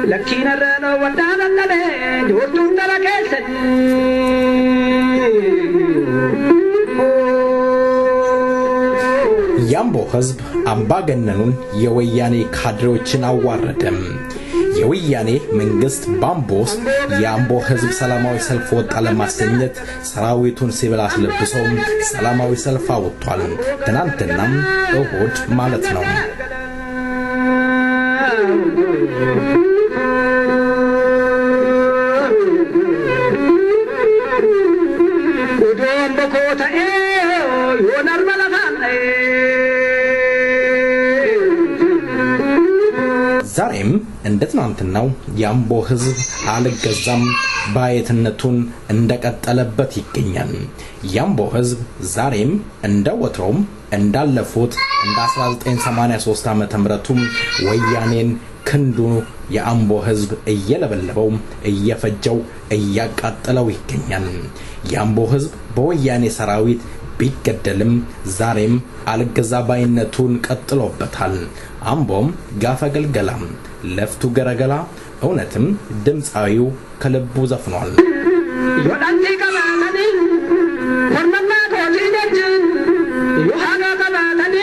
لكينا رنا ودانا لنا جورتون تلاكيسن ያምቦ ህዝብ አምባገነኑን የወያኔ ካድሬዎችን አዋረደም የወያኔ መንግስት ባምቦስ ያምቦ ህዝብ ሰላማዊ ሰልፍ ወጣ ለማሰኘት ሰራዊቱን ሲቪል አስለብሰው ሰላማዊ ሰልፍ አወጣል ትናንትናም እሁድ ማለት ነው ዛሬም እንደትናንትናው ያምቦ ህዝብ አልገዛም ባይተነቱን እንደቀጠለበት ይገኛል ያምቦ ህዝብ ዛሬም እንደወትሮም እንዳለፉት እንደ 1983 ዓመተ ምህረቱም ወያኔን ክንዱ ያምቦ ህዝብ እየለበለበው እየፈጀው እያቃጠለው ይገኛል ያምቦ ህዝብ በወያኔ ሰራዊት ቢገደልም ዛሬም አልገዛ ባይነቱን ቀጥሎበታል አምቦም ጋፈገልገላም ለፍቱ ገረገላ እውነትም ድምጻዊው ከልቡ ዘፍኗል ዮዳንቲ ከማታኒ ወርመማ ኮጂደጅ ዮሃና ከማታኒ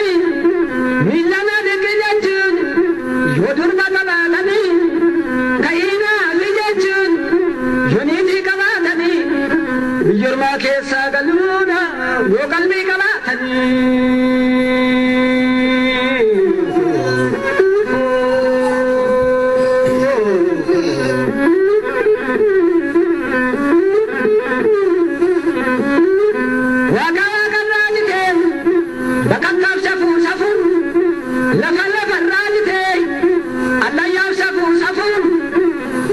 ሚላና ደገጀ ዮዱርማ ከማታኒ ከይና ልጀጅ ዮኒቲ ከማታኒ ይርማ ከሳ ገሉና ወቀልቢ ከማታኒ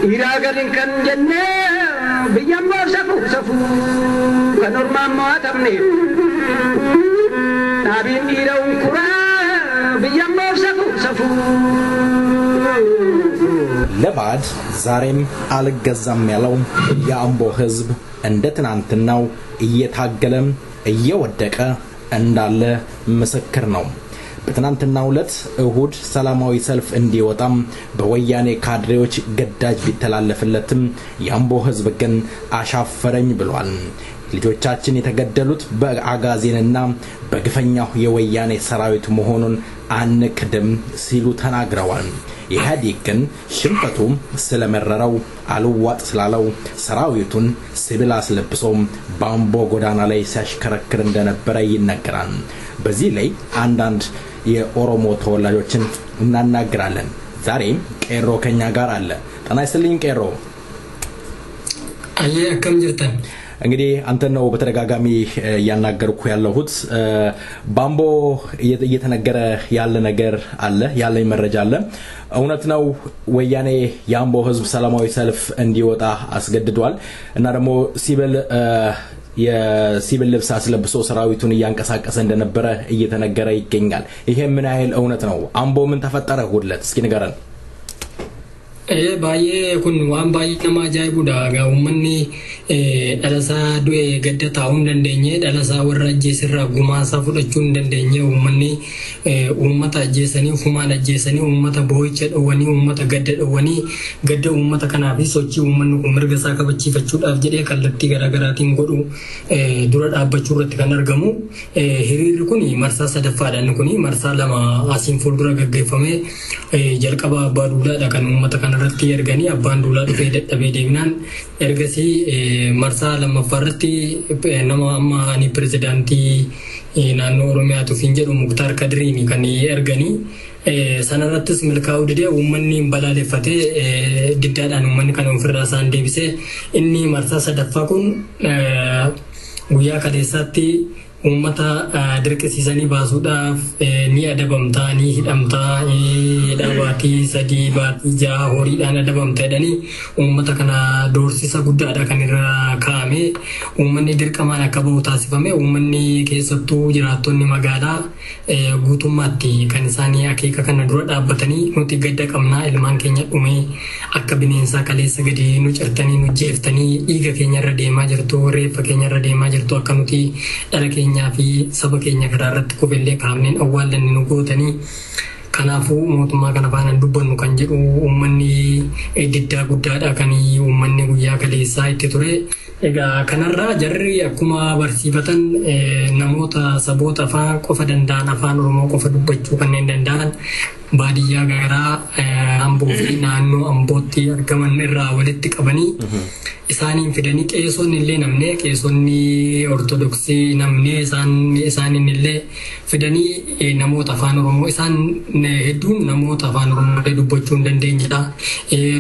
iragadin kan jenne biyambo safu kanorma matamne tabin iraw kura biyambo safu ለባድ ዛሬም አልገዛም ያለው ያምቦ ህዝብ እንደትናንትናው እየታገለም እየወደቀ እንዳለ ምስክር ነው በትናንትናው ዕለት እሁድ ሰላማዊ ሰልፍ እንዲወጣም በወያኔ ካድሬዎች ገዳጅ ቢተላለፍለትም ያምቦ ህዝብ ግን አሻፈረኝ ብሏል ልጆቻችን የተገደሉት በአጋዚንና በግፈኛው የወያኔ ሰራዊት መሆኑን አንክድም ሲሉ ተናግረዋል ኢህአዴግ ግን ሽንፈቱ ስለመረረው አልዋጥ ስላለው ሰራዊቱን ሲቪል አስለብሶ ባምቦ ጎዳና ላይ ሲያሽከረክር እንደነበረ ይነገራል በዚህ ላይ አንዳንድ የኦሮሞ ተወላጆችን እናናግራለን ዛሬ ቄሮ ከኛ ጋር አለ ጣና ይስልኝ ቄሮ አየከም ጅርተን እንግዲህ አንተ ነው በተደጋጋሚ ያናገርኩ ያለሁት ባምቦ እየተነገረ ያለ ነገር አለ ያለኝ መረጃ አለ እውነት ነው ወያኔ ያምቦ ህዝብ ሰላማዊ ሰልፍ እንዲወጣ አስገድዷል እና ደግሞ የሲቪል ልብስ አስለብሶ ሰራዊቱን ያንቀሳቀሰ እንደነበረ እየተነገረ ይገኛል ይሄ ምን አይል እውነት ነው አምቦ ምን ተፈጠረ ሁለት እስኪ ንገረን baay'ee kun waan baay'ee nama ajaa'ibuudha gaa uummanni dhalasaa du'e gadda taa'uu hin dandeenye dhalasaa warra ajjeesirraa gumaasaa fudhachuu hin dandeenye uummanni uummata ajjeesanii ufumaan ajjeesanii uummata boo'icha dhowwanii uummata gadda dhowwanii gadda uummata kanaafis sochii uummanni kun mirga isaa kabachiifachuudhaaf jedhee kallattii garaagaraatiin godhu dura dhaabbachuu irratti kan argamu hiriirri kun marsaa sadaffaadha inni kun marsaa lama asiin fuuldura gaggeeffame jalqaba abbaa duulaadha kan uummata kana irratti erganii abbaan duulaa dhufee dadhabee deebinaan ergasii marsaa lammaffaarratti nama amma ani pirezidaantii naannoo Oromiyaatu fiin jedhu Muktaar Kadiriin kan erganii sanarrattis milkaa'uu didee uummanni balaaleffatee diddaadhaan uummanni kana ofirraa isaan deebisee inni marsaa sadaffaa kun guyyaa kaleessaatti ummata dirqisiisanii baasuudhaaf ni adabamtaa ni hidhamtaa dhawaati sadii baatii jaha horiidhaan adabamtaadhanii ummata kana doorsisa guddaadha kan irra kaa'ame uummanni dirqamaan akka bahu taasifame uummanni keessattuu jiraattonni magaalaa guutummaatti kan isaanii akeeka kana dura dhaabbatanii nuti gadda qabnaa ilmaan keenya dhume akka bineensaa kaleessa gadi nu cirtanii nu jeeftanii dhiiga keenya irra deemaa jirtu reeffa keenya irra deemaa jirtu akka nuti dhala keenya fi saba keenya karaarratti kufillee kaamneen awwaallanni nu gootanii kanaafuu mootummaa kana faana dubbannu kan jedhu uummanni diddaa guddaadha kan uummanni guyyaa kaleessaa itti ture. Egaa kanarraa jarri akkuma barsiifatan namoota saboota afaan qofa danda'an afaan Oromoo qofa dubbachuu kanneen danda'an baadiyyaa garaa Amboo fi naannoo Ambootti argaman irraa walitti qabanii isaaniin fidanii qeesonni illee namne qeesonni ortodoksii namne isaaniin illee fidanii namoota afaan Oromoo isaan hedduun namoota afaan Oromoo dubbachuu hin dandeenyedha.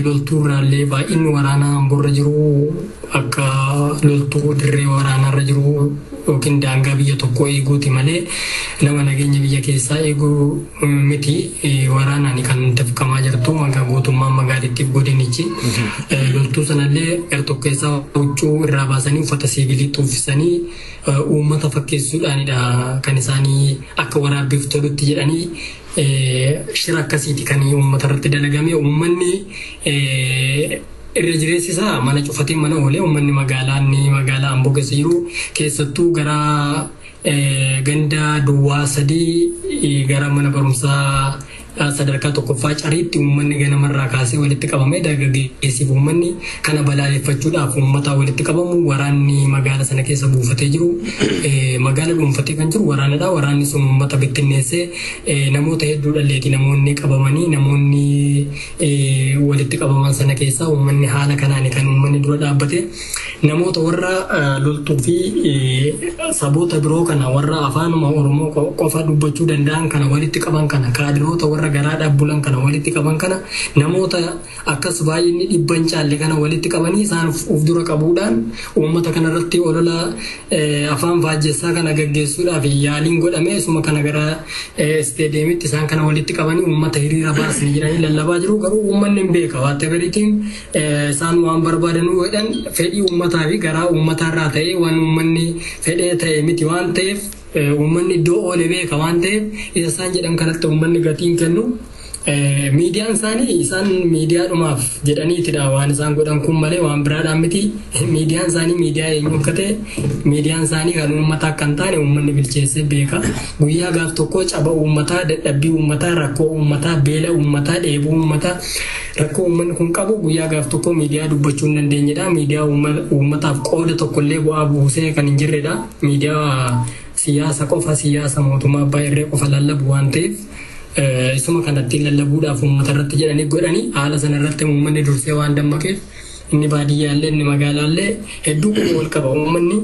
Loltuurraallee baay'inni waraanaa Amboorra jiru akka loltuu dirree waraanaarra jiru yookiin daangaa biyya tokko eeguuti malee nama nageenya biyya keessaa eeguu miti. Waraanaan kan tafkamaa jirtu maqaa gootummaa magaalittiif godinichi loltuu sanallee tokkeessaa huccuu irraa baasanii uffata siivilii uffisanii uummata fakkeessuudhaanidha kan isaanii akka waraabbiif tolutti jedhanii shira akkasiiti kan uummata irratti dalagame. Uummanni irra jireessisaa mana cufatee mana oolee uummanni magaalaa Amboo keessa jiru keessattuu gara ganda Duwwaa 3 gara mana barumsaa sadarkaa tokkoffaa cariitti uummanni ganamarraa kaasee walitti qabamee dargaggeessiif uummanni kana balaaleffachuudhaaf uummata walitti qabamu waraanni magaala sana keessa buufatee jiru. Magaala dhuunfatee kan jiru waraanadha. Waraanni sun uummata bittinneessee namoota hedduudhalleeti namoonni qabamanii namoonni walitti qabaman sana keessa uummanni haala kanaan kan uummanni dura dhaabbate namoota warra loltuu fi saboota biroo kana warra afaanuma Oromoo qofa dubbachuu danda'an kana walitti qaban kana kaadiroota warra garaa dhaabbulan kana walitti qaban kana namoota akkas baay'inni dhibban caalle kana walitti qabanii isaan uf dura qabuudhaan uummata kana irratti olola afaan faajjessaa kana gaggeessuudhaaf yaaliin godhame suma kana gara isteediyeemitti isaan kana walitti qabanii uummata hiriira baasanii jiranii lallabaa jiru. Garuu uummanni hin beeka waate bariitiin isaan waan barbaadanuu godhan fedhii uummataa fi garaa uummatarraa ta'ee waan uummanni fedhee ta'e miti waan ta'eef uummanni iddoo oole beeka waan ta'eef isa isaan jedhan kanatti uummanni gatiin kennu. Miidiyaan isaanii isaan miidiyaadhumaaf jedhaniitidha waan isaan godhan kun malee waan biraadhaan miti. Miidiyaan isaanii miidiyaa eenyu akka ta'e miidiyaan isaanii kan uummataa akka hin taane uummanni bilcheessee beeka. Guyyaa gaaf tokko caba uummataa dadhabbii uummataa rakkoo uummataa beela uummataa dheebuu uummataa rakkoo uummanni kun qabu guyyaa gaaf tokko miidiyaa dubbachuu hin dandeenyedha. Miidiyaa uummataaf qooda tokkollee bu'aa buusee kan hin jirredha. Miidiyaa siyaasa qofa siyaasa mootummaa abbaa irree qofa lallabu waan ta'eef isuma kanatti lallabuudhaaf uummata irratti jedhanii godhanii haala sana irratti uummanni dursee waan dammaqeef inni baadiyyaallee inni magaalaallee hedduu wal qaba. Uummanni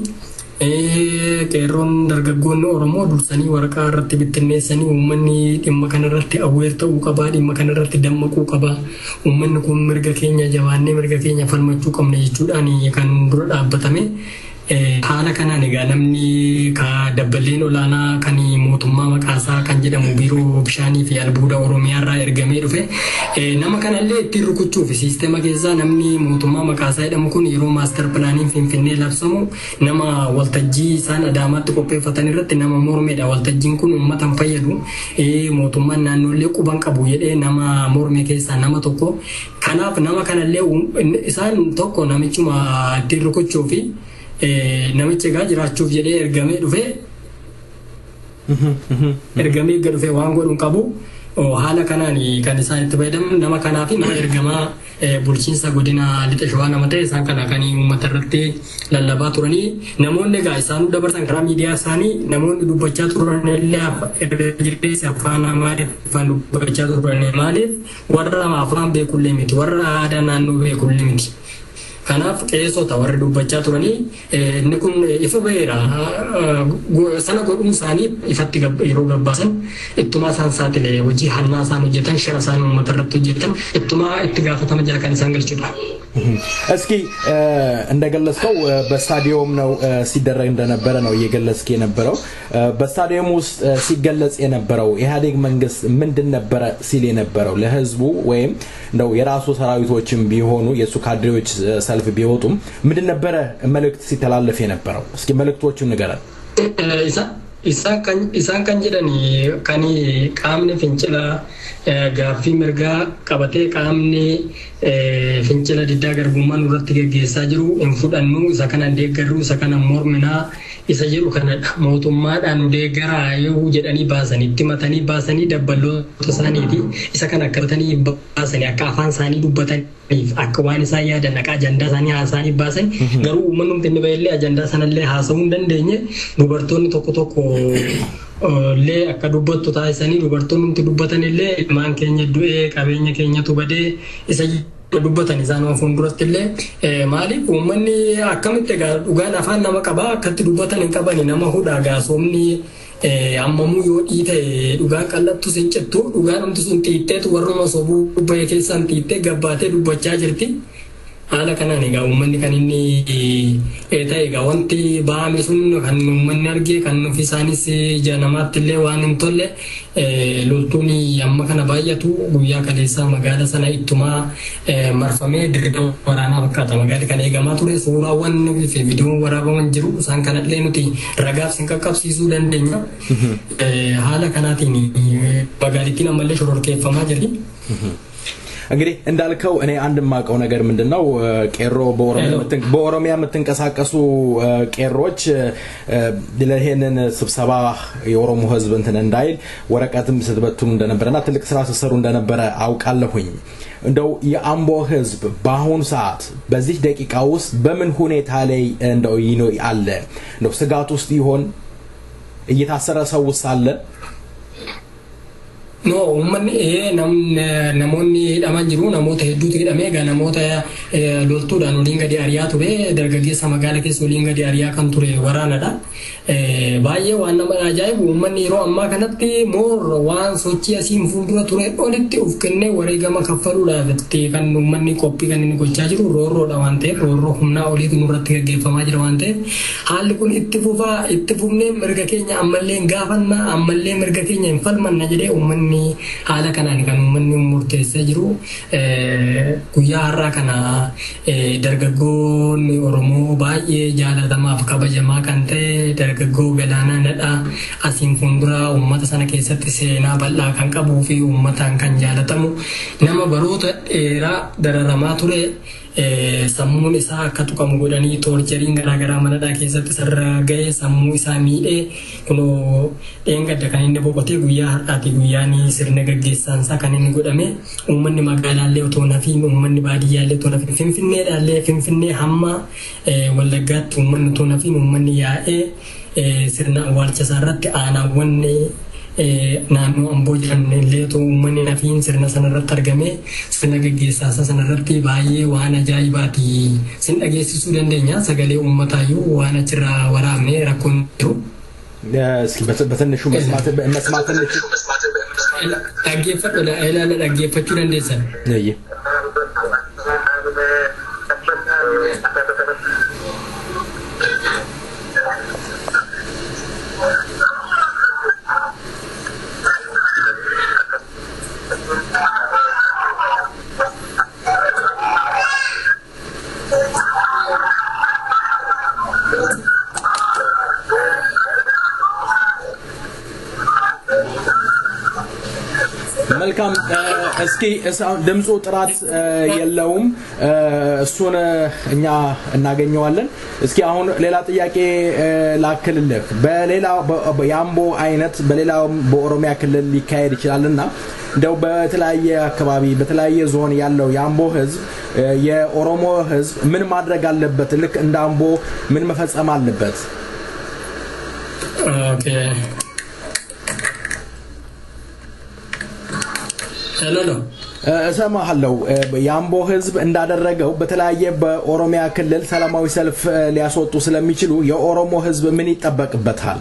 qeerroon dargaggoonni Oromoo dursanii waraqaa irratti bittinneessanii uummanni dhimma kana irratti awweer ta'uu qaba. Dhimma kana irratti dammaquu qaba. Uummanni kun mirga keenya jabaannee mirga keenya falmachuu qabna jechuudhaan kan dura dhaabbatame. Haala kanaan egaa namni dabballeen olaanaa kan mootummaa maqaasaa kan jedhamu biiroo bishaanii fi albuuda Oromiyaarraa ergamee dhufe nama kanallee ittiin rukuchuuf siistema keessaa namni mootummaa maqaasaa jedhamu kun yeroo maastar pilaaniin Finfinnee labsamu nama waltajjii isaan Adaamaatti qopheeffatan irratti nama mormeedha. Waltajjiin kun uummata hin fayyadu mootummaan naannoollee quban qabu jedhee nama morme keessaa nama tokko. Kanaaf nama kanallee isaan tokko namichuma ittiin rukuchuuf namichi egaa jiraachuuf jedhee ergamee dhufe waan godhuun qabu. Haala kanaan kan isaan itti fayyadaman nama kanaa fi nama ergamaa bulchiinsa godina Lixa Shawaa nama ta'e isaan kana kan uummata irratti lallabaa turanii namoonni egaa isaanuu dabarsan karaa miidiyaa isaanii namoonni dubbachaa turan illee jireenyi afaan Amaariffaan afaan dubbachaa turan maaliif warra afaan beekullee miti warra aadaa naannoo beekullee miti. Kanaaf qeessota warri dubbachaa turanii inni kun ifa baheera. Sana godhuun isaanii ifatti yeroo gabbaasan ittuma isaan saaxilee hojii hannaa isaan hojjetan shira isaan uummata irratti hojjetan ittuma itti gaafatama jala kan isaan galchudha. እስኪ እንደገለጽከው በስታዲየም ነው ሲደረግ እንደነበረ ነው እየገለጽክ የነበረው። በስታዲየም ውስጥ ሲገለጽ የነበረው ኢህአዴግ መንግስት ምንድን ነበረ ሲል የነበረው ለህዝቡ ወይም ነው የራሱ ሰራዊቶችም ቢሆኑ የሱ ካድሬዎች ሰልፍ ቢወጡም ምንድን ነበረ መልእክት ሲተላለፍ የነበረው? እስኪ መልእክቶቹን ንገረን። isaan kan jedhani kan qaamni fincila gaaffii mirgaa qabatee qaamni fincila diddaa garbummaa irratti geggeessaa jiru hin fudhannu isa kana deeggarru isa kana morminaa isa jedhu kanadha mootummaadhaan deeggaraa yoo jedhanii baasanii itti matanii baasanii dabballoota isaaniiti isa kana akkabatanii baasanii akka afaan isaanii dubbataniif akka waan isaan yaadan akka ajandaa isaanii haasa'anii baasan garuu uummanni inni baay'ee ajandaa sanallee haasa'uu hin dandeenye dubartoonni tokko le akka dubbattu taasisanii dubartoonni nuti dubbatan illee ilmaan keenya du'ee qabeenya keenyatu badee isa dubbatan isaan fuulduratti illee maaliif uummanni akkamitti dhugaan afaan nama qabaa akkatti dubbatan hin qabani nama hudhaa gaasomni ammamuu yoo dhiite dhugaan qallattu sin cittu dhugaan amtu sun xiixxeetu warruma sobuu bahe keessaan xiixxee gabbaatee dubbachaa jirti. Haala kanaan egaa uummanni kan inni ta'e egaa wanti ba'ame sun kan uummanni argee kan nufi isaanis ija namaatti illee waan hin tolle loltuun amma kana baay'atu guyyaa kaleessaa magaala sana ittumaa marfamee dirree waraanaa fakkaata magaalli kan eegamaa ture suuraawwan fi viidiyoon waraabaman jiru isaan kanallee nuti ragaaf sin qaqqabsiisuu dandeenya haala kanaatiin magaalittiin ammallee shororkeeffamaa jirti. እንግዲህ እንዳልከው እኔ አንድ ማቀው ነገር ምንድነው ቄሮ በኦሮሚያ የምትንቀሳቀሱ ቄሮች ለሄንን ስብሰባ የኦሮሞ ህዝብ እንትን እንዳይል ወረቀትም ስትበቱም እንደነበረና ትልቅ ስራ ሲሰሩ እንደነበረ አውቃለሁኝ እንደው የአምቦ ህዝብ በአሁኑ ሰዓት በዚህ ደቂቃ ውስጥ በምን ሁኔታ ላይ እንደው ይኖ አለ ነው ስጋት ውስጥ ይሆን እየታሰረ ሰው ውስጥ አለ No, namoonni hidhaman jiru namoota hedduutu hidhamee egaa namoota loltuudhaan waliin gadi ari'aa ture dargaggeessa magaala keessa waliin gadi ari'aa kan ture waraanadha. Baay'ee waan nama ajaa'ibu uummanni yeroo ammaa kanatti moor waan sochii asiin fuuldura ture olitti of kennee wareegama kaffaluudhaaf itti kan uummanni qophii kan inni gochaa jiru roorroodha waan ta'eef roorroo humnaa oliitu nurratti gaggeeffamaa jira waan ta'eef haalli kun itti fufnee mirga keenya ammallee hin gaafanna ammallee mirga keenya hin falmanna jedhee uummanni haala kanaan kan uummanni murteessaa jiru guyyaa har'aa kana dargaggoonni Oromoo baay'ee jaalatamaaf kabajamaa kan ta'e dargaggoo Galaanaa Nadhaa asiin fuuldura uummata sana keessatti seenaa bal'aa kan qabuu fi uummataan kan jaalatamu nama baroota dheeraa dararamaa ture sammuun isaa akka tuqamu godhanii toorcheriin garaagaraa manadhaa keessatti sarara ga'ee sammuu isaa miidhee kunoo dheengadda kan inni boqotee guyyaa har'aati guyyaan sirna gaggeessaan isaa kan inni godhame uummanni magaalaallee otoo nafiin uummanni baadiyyaallee otoo nafiin finfinneedhaallee finfinnee hamma wallaggaatti uummanni otoo nafiin uummanni yaa'ee sirna awwaalcha isaa irratti aanaawwan naannoo Amboo jiran illee otoo uummanni nafiin sirna sanarratti argame sirna gaggeessaa sanarratti baay'ee waan ajaa'ibaati sin dhageessisuu dandeenya sagalee uummataayyuu waan achirraa waraabne rakkoon jiru. በትንሹ መስማት dhaggeeffachuu dandeessan. መልካም እስኪ ድምጹ ጥራት የለውም እሱን እኛ እናገኘዋለን እስኪ አሁን ሌላ ጥያቄ ላክልልህ በሌላ ያምቦ አይነት በሌላ በኦሮሚያ ክልል ሊካሄድ ይችላልና እንደው በተለያየ አካባቢ በተለያየ ዞን ያለው ያምቦ ህዝብ የኦሮሞ ህዝብ ምን ማድረግ አለበት ልክ እንደ አምቦ ምን መፈጸም አለበት ኦኬ hello እሰማሃለሁ ያምቦ ህዝብ እንዳደረገው በተለያየ በኦሮሚያ ክልል ሰላማዊ ሰልፍ ሊያስወጡ ስለሚችሉ የኦሮሞ ህዝብ ምን ይጠበቅበታል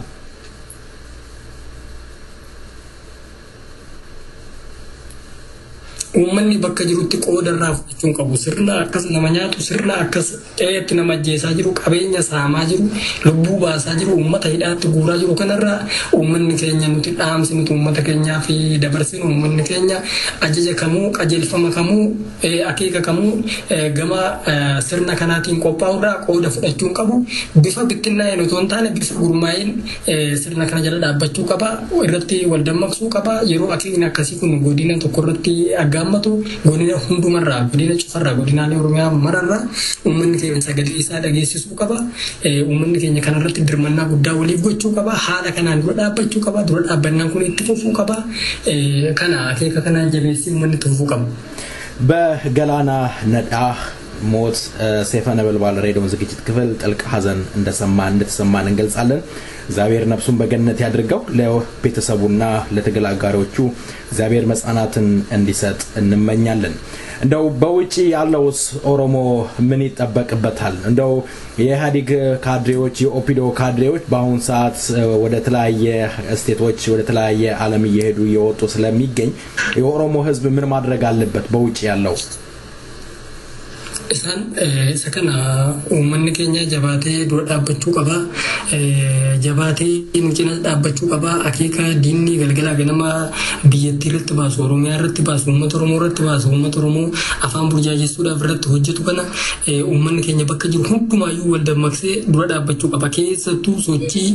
uummanni ummanni bakka jirutti qoodarraa fudhachuun qabu sirna akkas nama nyaatu sirna akkas ta'etti nama ajjeesaa jiru qabeenya saamaa jiru lubbuu baasaa jiru ummata hidhaatti guuraa jiru kanarraa ummanni keenya nuti dhaamsinu ummata keenyaa fi dabarsinu ummanni keenya ajaja kamuu qajeelfama kamuu akeeka kamuu gama sirna kanaatiin qophaa'uudhaa qooda fudhachuun qabu bifa bittinnaa'een otoo hin taane bifa gurmaa'een sirna kana jala dhaabbachuu qaba irratti wal dammaqsuu qaba yeroo akeekni akkasii kun godina tokko irratti aggaamatu godina hundumarraa godina cufarraa godinaalee oromiyaa mararraa ummanni keenya sagalee isaa dhageessisuu qaba ummanni keenya kanarratti dirmannaa guddaa waliif gochuu qaba haala kanaan dura dhaabbachuu qaba dura dhaabbannaan kun itti fufuu qaba kana akeeka kanaan jabeessii ummanni tufuu qaba በገላና ነዳ ሞት ሰይፈ ነበልባል ሬዲዮን ዝግጅት ክፍል ጥልቅ ሐዘን እንደተሰማን እንገልጻለን እግዚአብሔር ነፍሱን በገነት ያድርገው ለቤተሰቡና ለተገላጋሪዎቹ እግዚአብሔር መጽናናትን እንዲሰጥ እንመኛለን እንደው በውጪ ያለው ኦሮሞ ምን ይጠበቅበታል እንደው የኢህአዴግ ካድሬዎች የኦፒዶ ካድሬዎች በአሁን ሰዓት ወደ ተለያየ ስቴቶች ወደ ተለያየ ዓለም እየሄዱ እየወጡ ስለሚገኝ የኦሮሞ ህዝብ ምን ማድረግ አለበት በውጪ ያለው isan sakana ummanni keenya jabaatee dura dhaabbachuu qaba jabaatee nucina dhaabbachuu qaba akeeka diinni galgala ganama biyyattii irratti baasu oromiyaa irratti baasu uummata oromoo irratti baasu uummata oromoo afaan burjaajessuudhaaf irratti hojjetu kana ummanni keenya bakka jiru hundumaayyuu wal dammaqsee dura dhaabbachuu qaba keessattuu sochii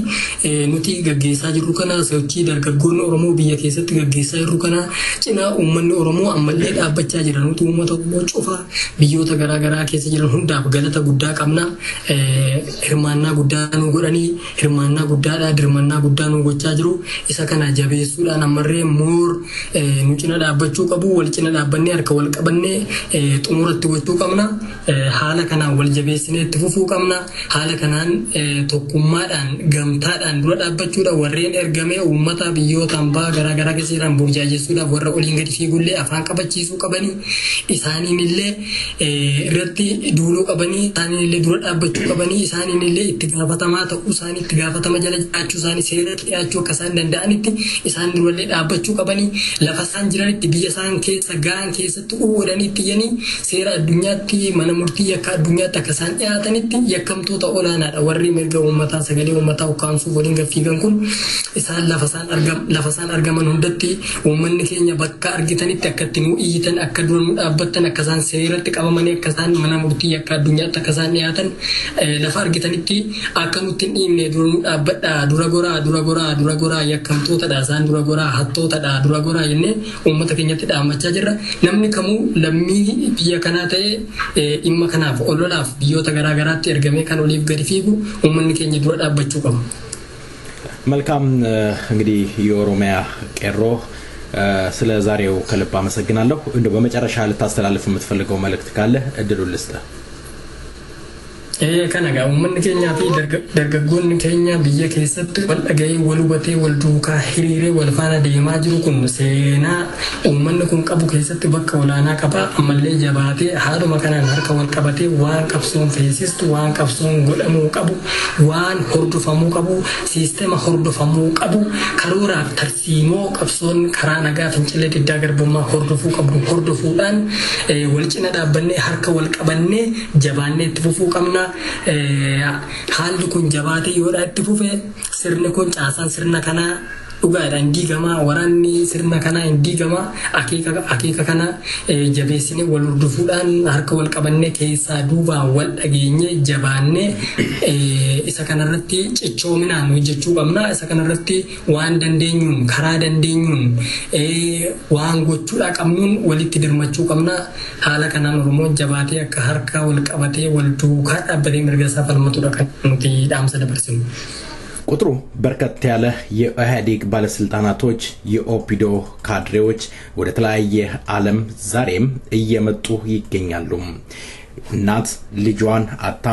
nuti gaggeessaa jirru kana sochii dargaggoonni oromoo biyya keessatti gaggeessaa jirru kana cina ummanni oromoo ammallee dhaabbachaa jira nuti uummata oromoo cufa biyyoota garaa garaa keessa jiran hundaaf galata guddaa qabna hirmaannaa guddaa nu godhanii hirmaannaa guddaadha dirmannaa guddaa nu gochaa jiru isa kana jabeessuudhaan ammarree moor nu cina dhaabbachuu qabu wal cina dhaabbannee harka wal qabannee xumuratti gochuu qabna haala kanaan wal jabeessinee itti fufuu qabna haala kanaan tokkummaadhaan gamtaadhaan dura dhaabbachuudha warreen ergamee uummata biyyoota hambaa garaa garaa keessa jiran burjaajessuudhaaf warra oliin gadi fiigullee afaan qabachiisuu qabanii isaaniin illee irratti duuluu qabanii isaaniin illee dura dhaabbachuu qabanii isaaniin illee itti gaafatamaa ta'uu isaanii itti gaafatama jala jiraachuu isaanii seeratti dhiyaachuu akka isaan danda'anitti isaan durallee dhaabbachuu qabanii lafa isaan jiranitti biyya isaan keessa gaan keessatti uwwadanii ittiyanii seera addunyaatti mana murtii akka addunyaatti akka isaan dhiyaatanitti yakkamtoota olaanaadha warri mirga uummataa sagalee uummataa ukkaamsuuf waliin gaffiigan kun isaan lafa isaan argaman hundatti uummanni keenya bakka argitanitti akka itti nu iyyitan akka dura nu dhaabbattan akka isaan seeratti qabamanii akka isaan mana murtii akka addunyaatti akka isaan dhiyaatan lafa argitanitti akka nutti hin dhiibne dura nu dhaabbadha dura goraa yakkamtootadha isaan dura goraa hattootadha dura goraa jennee uummata keenyatti dhaammachaa jirra namni kamuu lammii biyya kanaa ta'e dhimma kanaaf ololaaf biyyoota garaa garaatti ergamee kan oliif gadi fiigu uummanni keenya dura dhaabbachuu qaba መልካም እንግዲህ የኦሮሚያ ቄሮ ስለ ዛሬው ከልብ አመሰግናለሁ እንደው በመጨረሻ ልታስተላልፍ የምትፈልገው መልእክት ካለ እድሉን ልስጥ kanaga ummanni keenya fi dargaggoonni keenya biyya keessatti wal dhaga'ee wal hubatee wal duukaa hiriiree wal faana deemaa jiru kun seenaa ummanni kun qabu keessatti bakka olaanaa qaba ammallee jabaatee haaduma kanaan harka wal qabatee waan qabsoon feesistu waan qabsoon godhamuu qabu waan hordofamuu qabu siistema hordofamuu qabu karooraaf tarsiimoo qabsoon karaa nagaa fincilee diddaa garbummaa hordofuu qabu hordofuudhaan wal cina dhaabbannee harka wal qabannee jabaannee itti fufuu qabna haalli kun jabaatee yoo itti fufe sirni kun caasaan sirna kana dhugaadhaan diigama waraanni sirna kana diigama akeeka kana jabeessine wal hordofuudhaan harka wal qabannee keessaa duuba wal dhageenye jabaanne isa kanarratti cichoominaan hojjechuu qabna isa kanarratti waan dandeenyuun karaa dandeenyuun waan gochuudha qabnuun walitti dirmachuu qabna haala kanaan oromoo jabaatee akka harka wal qabatee wal duukaa dhaabbatee mirga isaa falmatudha kan nuti dhaamsa dabarsinu ቁጥሩ በርከት ያለ የኢህአዴግ ባለስልጣናቶች የኦፒዶ ካድሬዎች ወደ ተለያየ ዓለም ዛሬም እየመጡ ይገኛሉ እናት ልጇን አጣ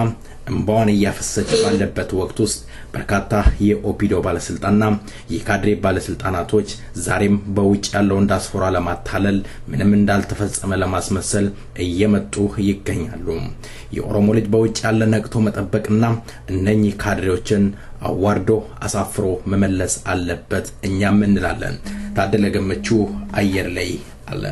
እንባዋን እያፈሰች ባለበት ወቅት ውስጥ በርካታ የኦፒዶ ባለስልጣናትና የካድሬ ባለስልጣናቶች ዛሬም በውጭ ያለውን ዳስፖራ ለማታለል ምንም እንዳልተፈጸመ ለማስመሰል እየመጡ ይገኛሉ የኦሮሞ ልጅ በውጭ ያለ ነቅቶ መጠበቅና እነኚህ ካድሬዎችን አዋርዶ አሳፍሮ መመለስ አለበት እኛም እንላለን ታደለ ገመቹ አየር ላይ አለ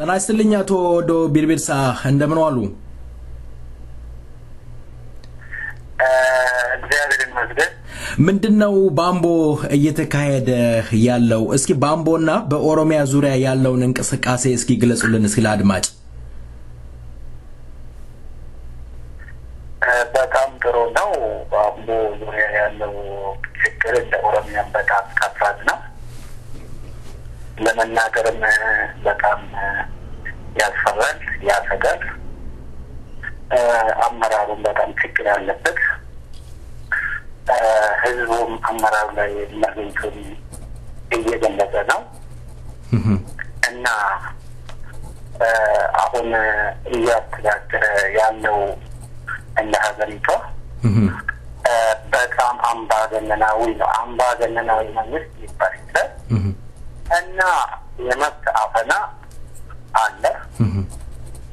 ጤና ይስጥልኝ አቶ ዶ ቢርቢርሳ እንደምን ዋሉ? እግዚአብሔር ይመስገን። ምንድነው ባምቦ እየተካሄደ ያለው? እስኪ ባምቦና በኦሮሚያ ዙሪያ ያለውን እንቅስቃሴ እስኪ ግለጹልን እስኪ ለአድማጭ። በጣም ጥሩ ነው። ባምቦ ዙሪያ ያለው ችግር ለኦሮሚያ በጣም ከባድ ነው። ለመናገርም በጣም ያስፈራል፣ ያሰጋል። አመራሩም በጣም ችግር ያለበት ህዝቡም አመራሩ ላይ መገኘቱን እየገለጸ ነው እና አሁን እያስተዳደረ ያለው እንደ ሀገሪቷ በጣም አምባገነናዊ ነው። አምባገነናዊ መንግስት ይባላል እና የመብት አፈና አለ፣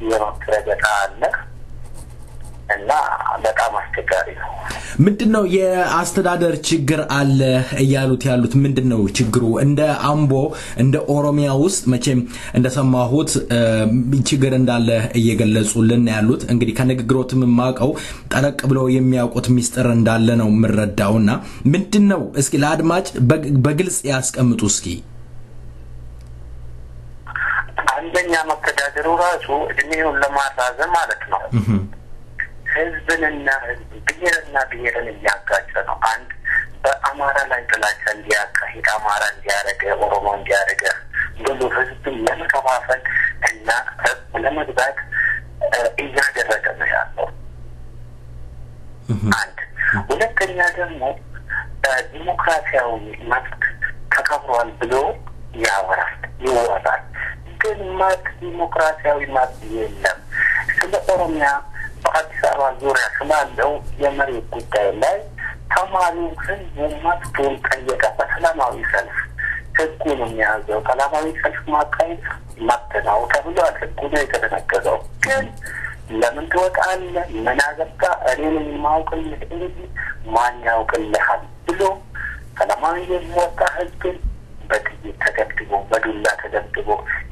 የመብት ረገጣ አለ እና በጣም አስቸጋሪ ነው። ምንድነው የአስተዳደር ችግር አለ እያሉት ያሉት? ምንድነው ችግሩ? እንደ አምቦ እንደ ኦሮሚያ ውስጥ መቼም እንደሰማሁት ችግር እንዳለ እየገለጹልን ያሉት እንግዲህ ከንግግሮትም ማቀው ጠረቅ ብለው የሚያውቁት ሚስጥር እንዳለ ነው ምረዳውና ምንድነው እስኪ ለአድማጭ በግልጽ ያስቀምጡ እስኪ። አንደኛ መከዳደሩ ራሱ እድሜውን ለማራዘም ማለት ነው። ህዝብንና ብሔርና ብሔርን እያጋጨ ነው። አንድ በአማራ ላይ ጥላቻ እንዲያካሂድ አማራ እንዲያረገ ኦሮሞ እንዲያረገ ብዙ ህዝብን ለመከፋፈል እና ለመግዛት እያደረገ ነው ያለው። አንድ ሁለተኛ ደግሞ ዲሞክራሲያዊ መብት ተከብሯል ብሎ ይወራል። ግን ዲሞክራሲያዊ መብት የለም። ስለ ኦሮሚያ በአዲስ አበባ ዙሪያ ስላለው የመሬት ጉዳይ ላይ ተማሪው ህዝቡ መብቱን ጠየቀ። በሰላማዊ ሰልፍ ህጉ ነው የሚያዘው። ሰላማዊ ሰልፍ ማካሄድ መብት ነው ተብሏል። ህጉ ነው የተደነገገው። ግን ለምን ትወጣለህ? ምን አገባ? እኔን የማውቅልህ እንጂ ማን ያውቅልሃል ብሎ ሰላማዊ የወጣ ህዝብን በጥይት ተደብድቦ በዱላ ተደብድቦ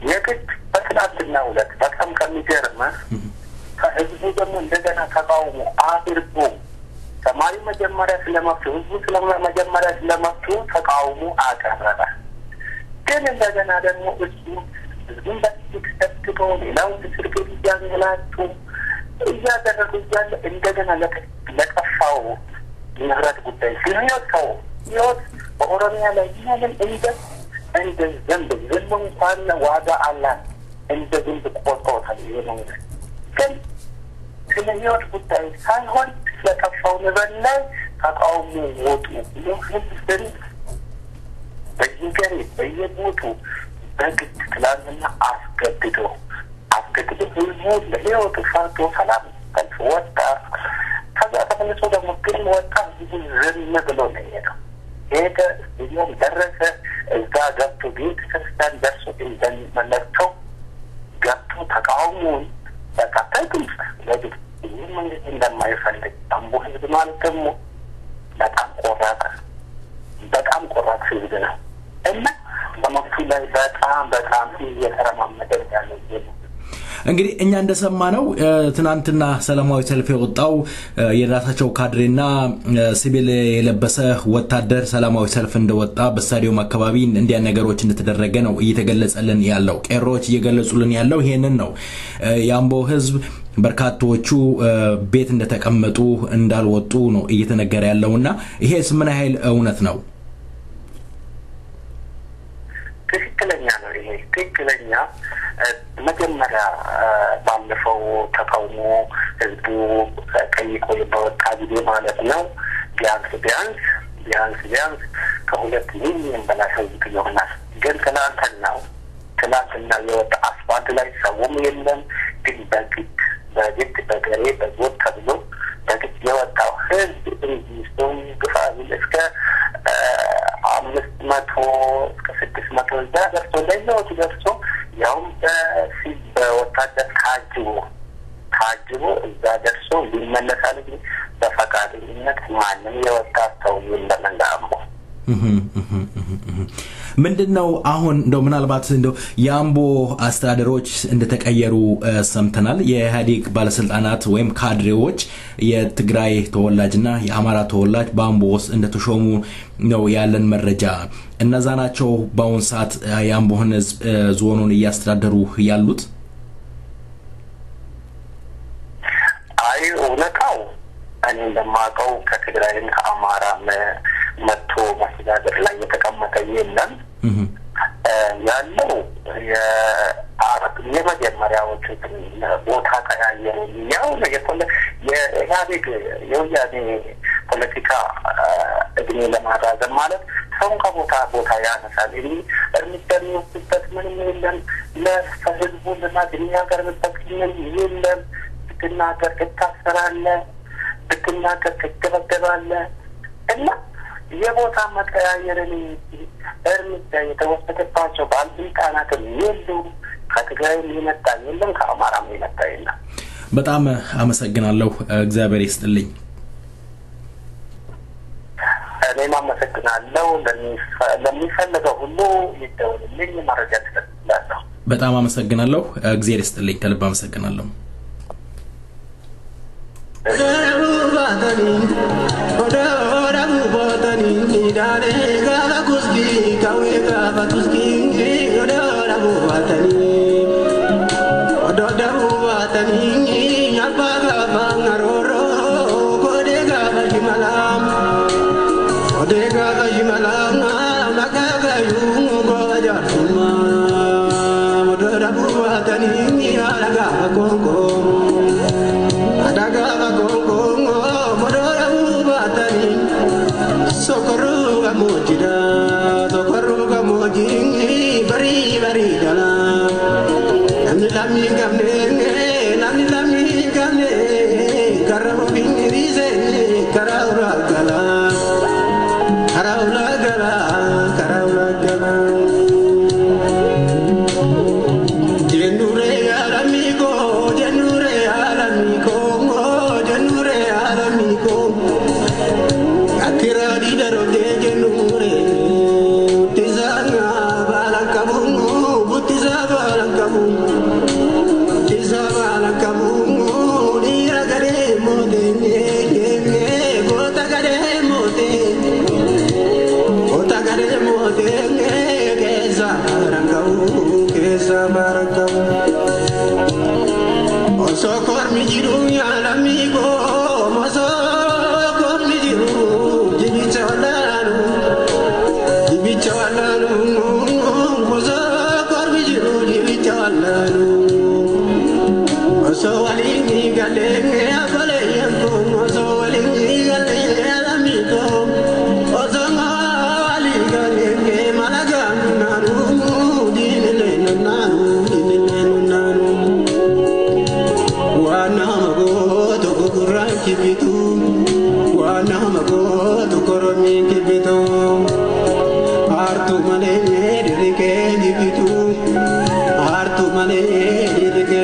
የግድ በትናንትና ዕለት በጣም ከሚገርምህ ህዝቡ ደግሞ እንደገና ተቃውሞ አድርጎ ተማሪ መጀመሪያ ስለመብቱ ህዝቡ መጀመሪያ ስለመብቱ ተቃውሞ አቀረበ። ግን እንደገና ደግሞ እሱ ህዝቡን በጥይት ተደብድቦ ሌላው እስር ቤት እያንገላቱ እያደረጉ እያለ እንደገና ለጠፋው ንብረት ጉዳይ ሲሚወጣው ህይወት በኦሮሚያ ላይ ምንም እንደ ዘንብ እንኳን ዋጋ አላት እንደ ዝንብ ቆጥሮታል። ይሄ ነው ግን ስለ ህይወት ጉዳይ ሳይሆን ስለጠፋው ንብረት ላይ ተቃውሞ ወጡ ብሎ ህዝብን በየቦቱ በግድ ትላንትና አስገድዶ ህዝቡ ለህይወቱ ፈርቶ ሰላም ሰልፍ ወጣ። ከዛ ተመልሶ ደግሞ ግን ወጣ ህዝቡ ዝም ብሎ ነው የሄደው። ሄደ ስቴዲየም ደረሰ። እዛ ገብቶ ቤተ ክርስቲያን ደርሶ እንደሚመለከተው ተቃውሞውን በቃታይኩም ለግድ መንግስት እንደማይፈልግ አምቦ ህዝብ ማለት ደግሞ በጣም ቆራጥ ህዝብ ነው እና በመፍቱ ላይ በጣም እየተረማመደ ያለው እንግዲህ እኛ እንደሰማነው ትናንትና ሰላማዊ ሰልፍ የወጣው የራሳቸው ካድሬና ሲቪል የለበሰ ወታደር ሰላማዊ ሰልፍ እንደወጣ በስታዲየም አካባቢ እንዲያ ነገሮች እንደተደረገ ነው እየተገለጸልን ያለው ቄሮች እየገለጹልን ያለው ይሄንን ነው ያምቦ ህዝብ በርካቶቹ ቤት እንደተቀመጡ እንዳልወጡ ነው እየተነገረ ያለውና ይሄስ ምን ያህል እውነት ነው ትክክለኛ ነው ይሄ ትክክለኛ መጀመሪያ ባለፈው ተቃውሞ ህዝቡ ቀይቆ በወጣ ጊዜ ማለት ነው ቢያንስ ከ2 ሚሊዮን በላይ ህዝብ ይሆናል ግን ትናንትና የወጣ አስፋልት ላይ ሰውም የለም ግን በግድ በገሬ በጎት ተብሎ በግድ የወጣው ህዝብ እንዲስቶም ግፋቢል እስከ 500 እስከ 600 ደርሶ ለዛው ደርሶ ያውም በወታደር ታጅቦ እዛ ደርሶ ሊመለሳል በፈቃደኝነት ማንም የወጣ ሰው የለም እንዳምቦ ምንድነው አሁን እንደው ምናልባት እንደው ያምቦ አስተዳደሮች እንደተቀየሩ ሰምተናል የኢህአዴግ ባለስልጣናት ወይም ካድሬዎች የትግራይ ተወላጅና የአማራ ተወላጅ ባምቦስ እንደተሾሙ ነው ያለን መረጃ እነዛ ናቸው በአሁን ሰዓት ያምቦን ዞኑን እያስተዳደሩ ያሉት አይ እውነታው እኔ እንደማውቀው ከትግራይና ከአማራ መጥቶ ማስተዳደር ላይ የተቀመጠ የለም ያለው የመጀመሪያዎቹ ቦታ ቀያየሩ ያው የኢህአዴግ የወያኔ ፖለቲካ እድሜ ለማራዘም ማለት ሰውን ከቦታ ያነሳል እርምጃ የሚወስድበት ምንም የለም ለህዝቡ የሚያቀርብበት የለም ብትናገር ትታሰራለህ ብትናገር ትደበደባለህ እና የቦታ መቀያየርን እርምጃ የተወሰደባቸው ባለስልጣናትም የሉም ከትግራይ የመጣ የለም ከአማራም የመጣ የለም በጣም አመሰግናለሁ እግዚአብሔር ይስጥልኝ እኔም አመሰግናለሁ ለሚፈልገው ሁሉ ይደውልልኝ መረጃ ትሰጣለህ በጣም አመሰግናለሁ እግዚአብሔር ይስጥልኝ ከልብ አመሰግናለሁ Artu mane dirike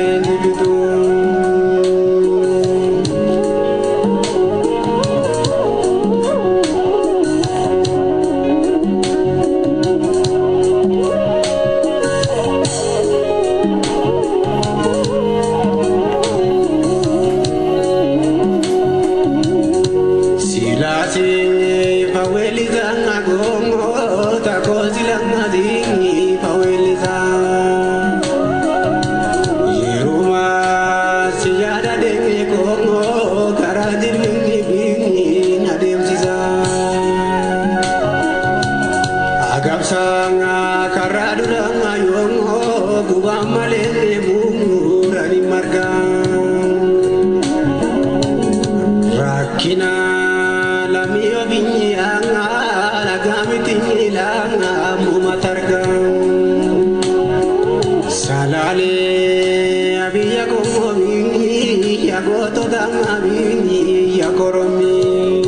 biyya komoomii yaa gootota maabii yaa koromii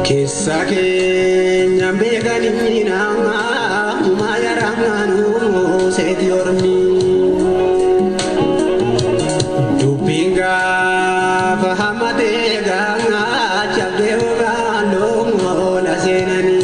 keessa keenya beekanii namaa maaya raamaanuu seeti ormii dubbiin gaafa hammatee gaangaa cabdee ogaan loomoo la seenanii.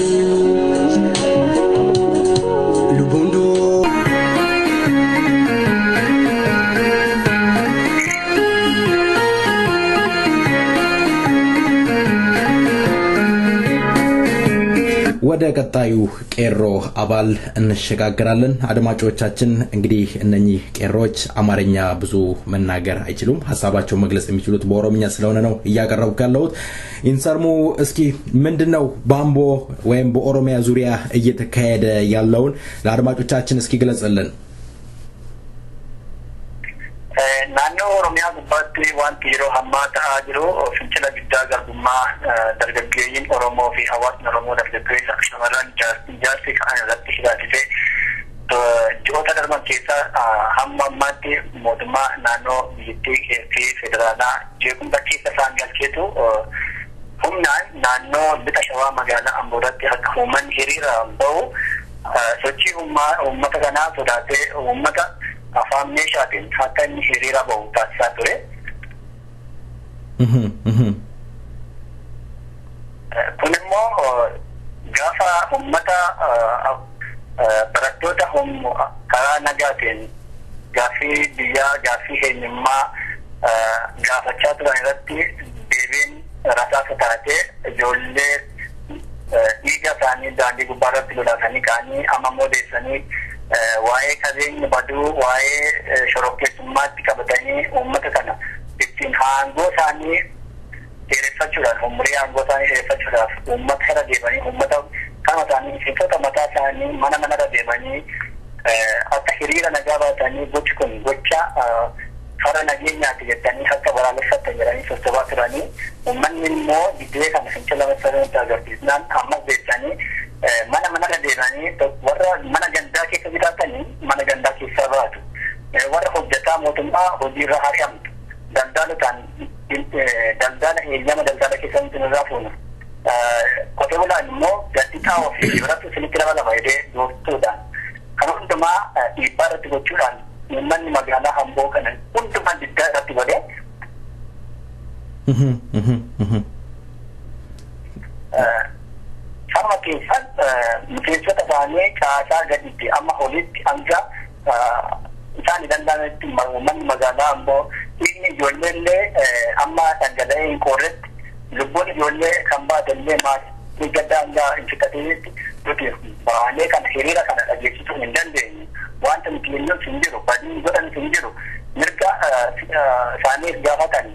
ወደ ቀጣዩ ቄሮ አባል እንሸጋግራለን አድማጮቻችን እንግዲህ እነኚህ ቄሮች አማርኛ ብዙ መናገር አይችሉም ሐሳባቸው መግለጽ የሚችሉት በኦሮምኛ ስለሆነ ነው እያቀረብኩ ያለሁት ኢንሰርሙ እስኪ ምንድነው ባምቦ ወይም በኦሮሚያ ዙሪያ እየተካሄደ ያለውን ለአድማጮቻችን እስኪ ግለጽልን ናኖ ኦሮሚያ ጉባኤ ዋንት ይሮ ሀማታ አጅሮ ፍንጭላ ግዳ ገርቡማ ደርገገይን ኦሮሞ ፊ ሀዋስ ኦሮሞ ደርገገይ ሰክሸመራን ጃርሲ ካን ለጥሽዳቲቴ ጆታ ደርማ ኬሳ ሀማማቲ ሞድማ ናኖ ይቲ ፊ ፌደራላ ጄኩም በኬሳ ሳንጋል ኬቱ ሁምናን ናኖ ብታሸዋ መጋላ አምቦዳቲ ሀኩመን ሂሪራ በው ሶቺ ኡመታ ገና ሶዳቴ ኡመታ afaan meeshaatiin akka inni hiriira bahu taasisaa ture. Kun immoo gaafa uummata barattoota karaa nagaatiin gaaffii biyyaa gaaffii eenyummaa gaafachaa turan irratti deebiin rasaasa taatee ijoollee dhiiga isaanii daandii gubbaa irratti lolaasanii ka'anii amma moodeessanii waa'ee qabeenya baduu waa'ee shorokkeessummaatti qabatanii uummata kana ittiin aangoo isaanii dheereffachuudhaaf umurii aangoo isaanii dheereffachuudhaaf uummata kana deemanii uummata kama isaanii miseensota mataa isaanii mana manarra deemanii akka hiriira nagaa baatanii gochi kun gocha fara nageenyaati jettanii akka balaaleffatan jedhanii sosobaa turanii uummanni immoo didee kana fincila masarratti agarsiisnaan ammas beeksanii mana manarra deemanii warra mana gandaa keessa jiraatanii mana gandaa keessa baatu warra hojjetaa mootummaa hojiirra hari'amtu daldaalutaan daldala eeyyama daldala keessa irraa fuunu qotee bulaan immoo gadditaa ofii biratti isinitti dabalama jedhee doortuudhaan kan hundumaa dhiibbaa irratti gochuudhaan uummanni magaalaa Amboo kana hundumaa diddaa irratti godhee sama keessan miseensota isaanii caasaa gaditti amma olitti hanga isaan danda'anitti uummanni magaalaa Amboo inni ijoolleellee amma dhangala'ee hin qoorretti lubbuun ijoollee kan baatallee maatii gaddaa hanga infiqateetti nuti baanee kana hiriira kana dhageessisuu hin dandeenye wanta nuti yennuun hin jiru badii godhan hin jiru mirga isaaniif gaafatan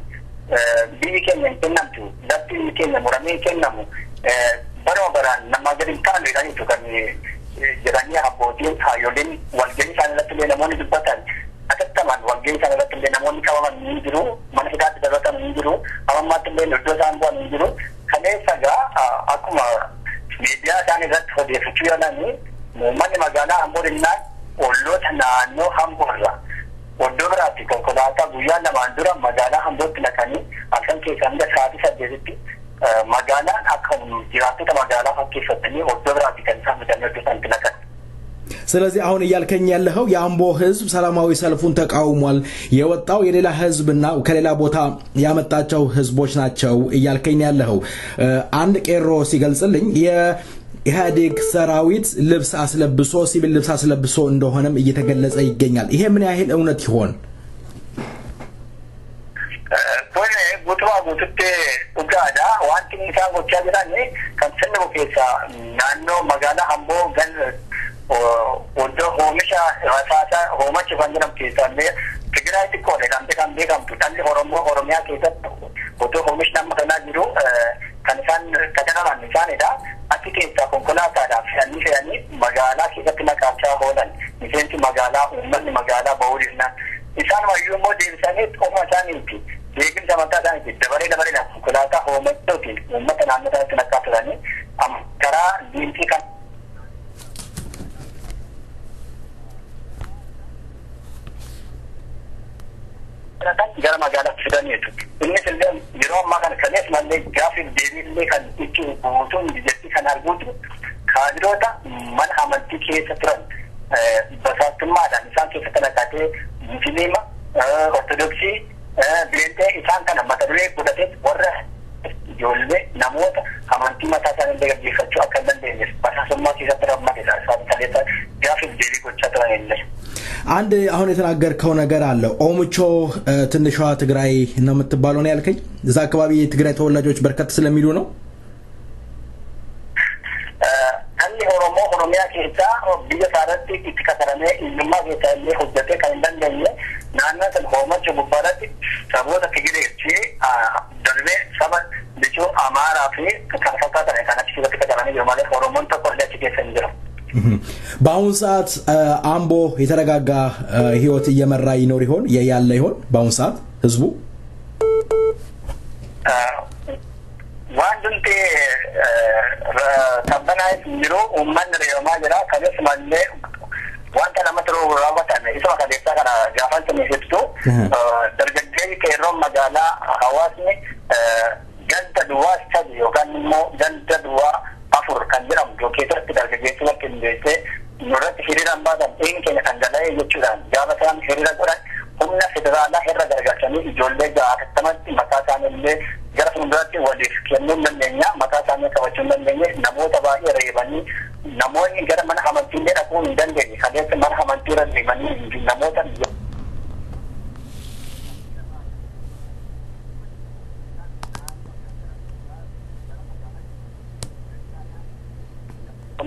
biyyi keenya hin kennamtu lafti keenya muramee hin kennamu baroo baraan nama gadi hin taane jedhaniitu kan jedhanii abbootiin haayoliin walgahii isaanii irratti illee namoonni dubbatan atattaman walgahii isaanii irratti illee namoonni qabaman ni jiru mana hidhaatti darbatan ni jiru amammaatti illee iddoo isaan bu'an ni jiru kaleessa gaa akkuma miidiyaa isaanii irratti odeeffachuu yaalanii uummanni magaalaa Amboo dhinnaan olloota naannoo Amboorra iddoo biraatti konkolaataa guyyaa lamaan dura magaalaa Ambootti naqanii halkan keessa hanga sa'aatii 8tti magaalaan akka jiraattota magaalaa fakkeeffatanii iddoo biraatti kan isaan midhaan iddoo naqan. ስለዚህ አሁን እያልከኝ ያለኸው የአምቦ ህዝብ ሰላማዊ ሰልፉን ተቃውሟል የወጣው የሌላ ህዝብና ከሌላ ቦታ ያመጣቸው ህዝቦች ናቸው እያልከኝ ያለኸው አንድ ቄሮ ሲገልጽልኝ የኢህአዴግ ሰራዊት ልብስ አስለብሶ ሲቪል ልብስ አስለብሶ እንደሆነም እየተገለጸ ይገኛል ይሄ ምን ያህል እውነት ይሆን guutumaa guututti dhugaadha wanti isaa gochaa jiran kan sirna keessa naannoo magaalaa Amboo gan iddoo oomisha rasaasa oomachi kan jedhamu keessallee Tigraay xiqqoodha kan beekamtu dhalli Oromoo Oromiyaa keessatti iddoo oomishni amma kanaa jiru kan isaan kadhataman isaanidha achi keessaa konkolaataadhaaf fe'anii magaalaa keessatti naqaachaa oolan miseensi magaalaa uummanni magaalaa bahuu dhiisnaan isaan wayyuu immoo deebisanii qofa isaaniiti Lekin zaman tadi dabaree konkolaataa hoomachootiin uummata naannoo sanatti nakkaa turanii karaa diimtii kan gara magaalaa fidaniitu. Innis illee yeroo ammaa kana kanes mallee gaafiif deebiillee kan itti guutuun biyyattii kan arguutu kaadiroota mana amantii keessa turan basaastummaadhaan isaan keessa kan akkaatee musliima ortodoksii beentee isaan kana mata duree godhatee warra ijoollee namoota amantii mataa isaanii illee gaggeeffachuu akka hin dandeenyeef basaasummaa keessatti rammadedha isaan kaleessa gaafiif deebii gochaa turan illee. አንድ አሁን የተናገርከው ነገር አለ ኦሙቾ ትንሿ ትግራይ ነው የምትባለው ነው ያልከኝ እዛ አካባቢ የትግራይ ተወላጆች በርከት ስለሚሉ ነው አንዲ ኦሮሚያ ኬታ ቢያሳረቲ ኢትከተረኔ ኢንማ ጌታዬ ሁጀቴ ከእንደንደየ ናናተን ኦሞቾ ጉባራት ሰቦታ ትግሬቺ ደርቤ ሰበ ልጆ አማራ ፊ ከከፈታ ተነካናች ከተከተረኔ የማለ ኦሮሞን ተቆርዳች ከሰንጀው በአሁን ሰዓት አምቦ የተረጋጋ ህይወት እየመራ ይኖር ይሆን ያያለ ይሆን በአሁን ሰዓት ህዝቡ ዋንድንቴ ተበናይት ይሮ ኡማን ረየማ ጀራ ከደስ ማለ ዋንታ ለመትሮ ራባታነ ኢሰማ ከደሳ ከራ ጋፋንት ሚስቱ ደርገገይ ከሮ መጋላ ሐዋስኒ ገንተ ዱዋስ ታዲዮ ከንሞ ገንተ ዱዋ afur kan jiram do keessatti dargaggeessu bakka indeesse nurratti hiriiraan baasan keenya kan gala'ee jechuudhaan gaafa isaan hiriira godhan humna federaalaa irra gargaaranii ijoollee gaafatamatti maqaa isaaniillee gara fuulduraatti waliif kennuu dandeenya maqaa isaanii qabachuu dandeenya namoota baay'ee reebanii namoonni gara mana amantiillee dhaquu hin dandeenye kaleessa mana amantii irra deemanii namoota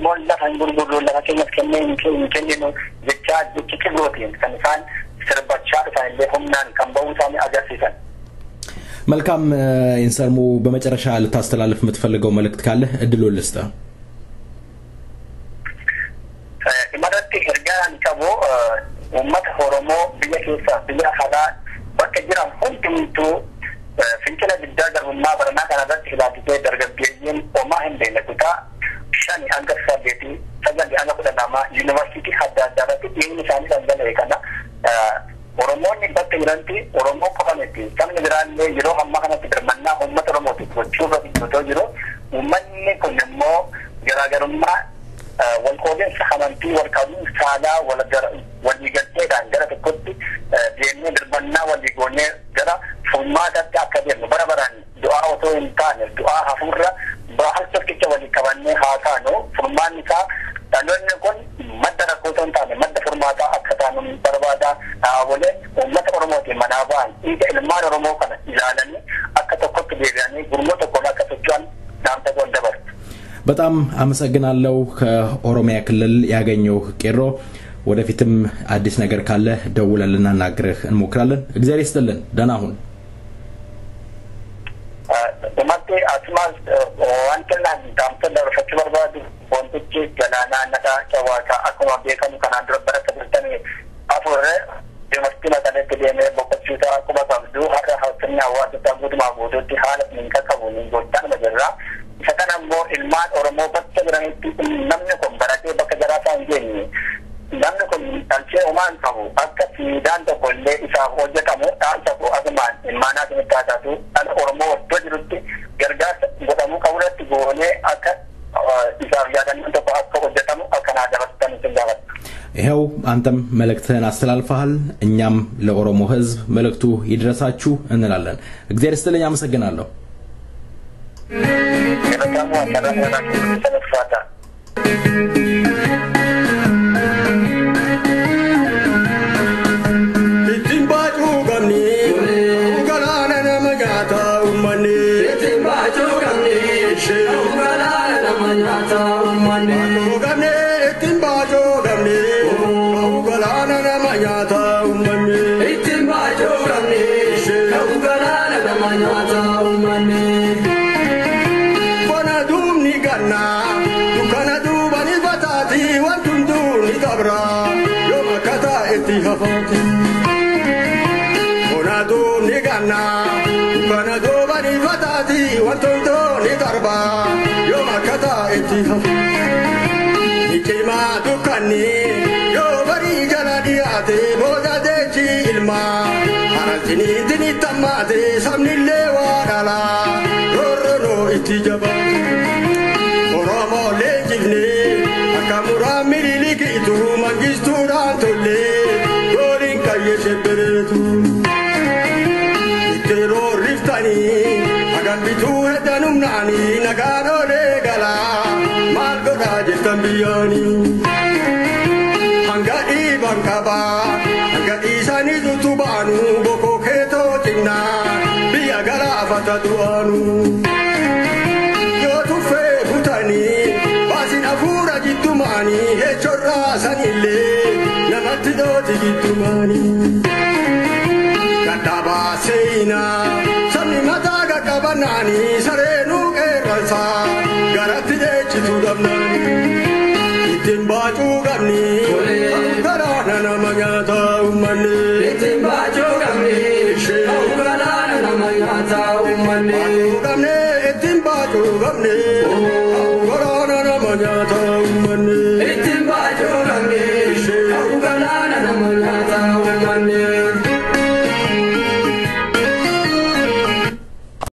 molla kan gurgurru la kenya kennenu jecha jechikigotin kan san serbacha ታይለ ሆምናን ከምባውታኒ አጋሲሰን መልካም ኢንሰርሙ በመጨረሻ ልታስተላልፍ የምትፈልገው መልእክት ካለ እድሉ ልስጣ ኢማራቲ እርጋን ከቦ ኡመት ሆሮሞ በየከሳ በየሐላ በከጅራም ሁንቱምቱ ፍንቸለ ቢዳገሩና በረና ካናዳት ይላቲቴ ደርገቢየን ኦማ እንደነቁታ ሻኒ አንገሳቤቲ ሰገን ያነቁደናማ ዩኒቨርሲቲ ሀዳዳራት ይህንሳኒ ሰንደለ ይከና ኦሮሞኒ በትግረንቲ ኦሮሞ ኮፈነቲ ሰምን ግራንዴ ይሮ አማከነት ድርመና ኡመት ኦሮሞቲ ወቹ በቢቶ ይሮ ኡመኒ ኮነሞ ገራገሩማ ወልቆደን ሰሐመንቲ ወልቃዱ ሳላ ወለገር ወሊገቴ ዳንገረ ተቆጥ ዴኒ ድርመና ወሊጎኔ ገራ ፉማታት አከደም በረበራን ዱአ ኦቶ እንታን ዱአ ሀፉራ በአልተፍከ ወሊከባኔ ሃታኖ ፉማኒካ ታሎነ ኮን መደረኮቶን ታነ መደ ፉርማታ አከታኑ በርባዳ አወለ ኡመት ኦሮሞቲ መናባን ኢደ ልማር ኦሮሞ ከነ ይላለን አከተኮት ዴቢያኒ ጉርሞቶ ኮላ ከተጫን ዳምተ ወንደበር በጣም አመሰግናለሁ ከኦሮሚያ ክልል ያገኘው ቄሮ ወደፊትም አዲስ ነገር ካለ ደውለልና እናግረህ እንሞክራለን እግዚአብሔር ይስጥልን ደህና ሁን ደማቴ አስማስ ዋንተና ዳምተ ደረፈች በርባዱ ወንቶች ገላና ነዳ ጨዋታ አኩማ ቤከም ከናድረ በረከተን አፎረ የመስኪና ተለክ ደሜ በቆቹታ አኩማ ታብዱ ሀራ ሀውተኛ ዋት ታቡድ ማጎዶቲ ሐለት ምንከ ከቡኒ ጎዳን መጀራ ሰከናሞ ኢልማን ኦሮሞ በተግረንቲ ነምነ ኮምበራቴ በከጀራታ እንጀኒ ነምነ ኮም ታንቼ ኦማን ካቡ አከቲ ዳንተ ኮሌ ኢሳ ሆጀታሙ ታንተቆ አዝማን ኢማናት ምታታቱ አለ ኦሮሞ ወጥጅሩቲ ገርጋስ ጎዳሙ ከሁለት ጎኔ አከ ኢሳ ያዳን ተቆ አከ ሆጀታሙ አከና ደረስተን ተንዳበት ይሄው አንተም መልእክትህን አስተላልፈሃል እኛም ለኦሮሞ ህዝብ መልእክቱ ይድረሳችሁ እንላለን እግዚአብሔር ይስጥልኝ አመሰግናለሁ Kamu akan melakukan sesuatu. Timbaju kami, galana nama jata umani. Timbaju kami, galana nama jata umani. Kami timbaju kami, galana nama jata umani. Timbaju kami, galana nama jata umani. Dukana dubani batati wantundu ni kabra yoma kata etihafati ona du ni ganna dukana dubani batati wantundu ni karba yoma kata etihafati nikema dukani yo bari jala diate boda dechi ilma harati Tini tamate samnille wadala Rororo iti jabatu Oromo lejivne Akamura miriliki itu Mangistu rantole Golin kaye seberetu Itero riftani Agan bitu hedanum nani Nagano legala Malgoda jetambiyani Hangga ibang kaba Hangga isani tutubanu Boko keto tingna Biya gara fatatuanu Yo tufe butani Basin afura jitumani Hechorra sanile Namati doti jitumani Kataba seina Samni mataga kabanani Sarenu eralsa Garati dechitu damnani Itimbacu gamni Karana namanya taumani Itimbacu gamni Karana namanya taumani Gamni itimbacu gamni Karana namanya taumani Itimbacu gamni Karana namanya taumani